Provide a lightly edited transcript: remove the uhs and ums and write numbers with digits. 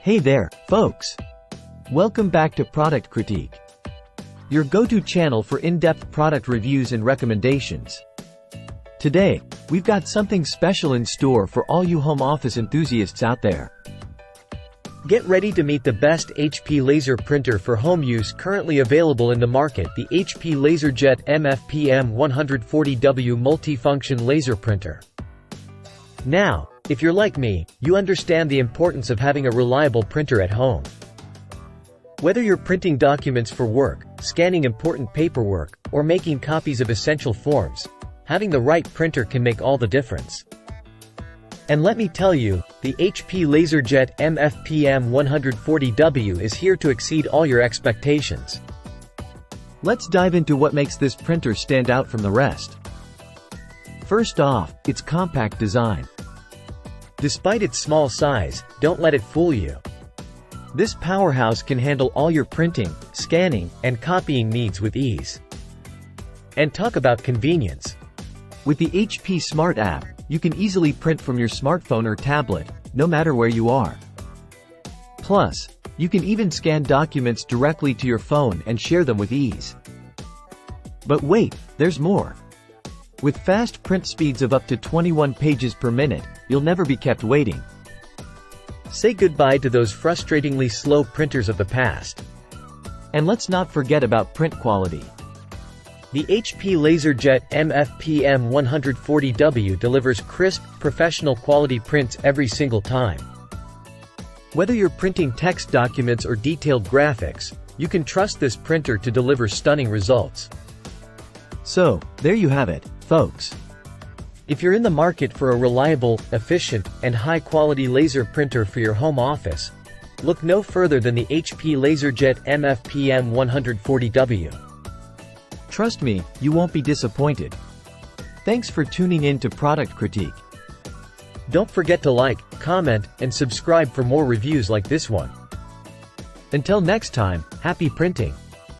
Hey there, folks! Welcome back to Product Critique, your go-to channel for in-depth product reviews and recommendations. Today, we've got something special in store for all you home office enthusiasts out there. Get ready to meet the best HP laser printer for home use currently available in the market, the HP Laserjet MFP M140w Multifunction laser printer. Now, if you're like me, you understand the importance of having a reliable printer at home. Whether you're printing documents for work, scanning important paperwork, or making copies of essential forms, having the right printer can make all the difference. And let me tell you, the HP Laserjet MFP M140w is here to exceed all your expectations. Let's dive into what makes this printer stand out from the rest. First off, its compact design. Despite its small size, don't let it fool you. This powerhouse can handle all your printing, scanning, and copying needs with ease. And talk about convenience. With the HP Smart app, you can easily print from your smartphone or tablet, no matter where you are. Plus, you can even scan documents directly to your phone and share them with ease. But wait, there's more. With fast print speeds of up to 21 pages per minute, you'll never be kept waiting. Say goodbye to those frustratingly slow printers of the past. And let's not forget about print quality. The HP Laserjet MFP M140w delivers crisp, professional quality prints every single time. Whether you're printing text documents or detailed graphics, you can trust this printer to deliver stunning results. So, there you have it, folks. If you're in the market for a reliable, efficient, and high-quality laser printer for your home office, look no further than the HP Laserjet MFP M140w. Trust me, you won't be disappointed. Thanks for tuning in to Product Critique. Don't forget to like, comment, and subscribe for more reviews like this one. Until next time, happy printing!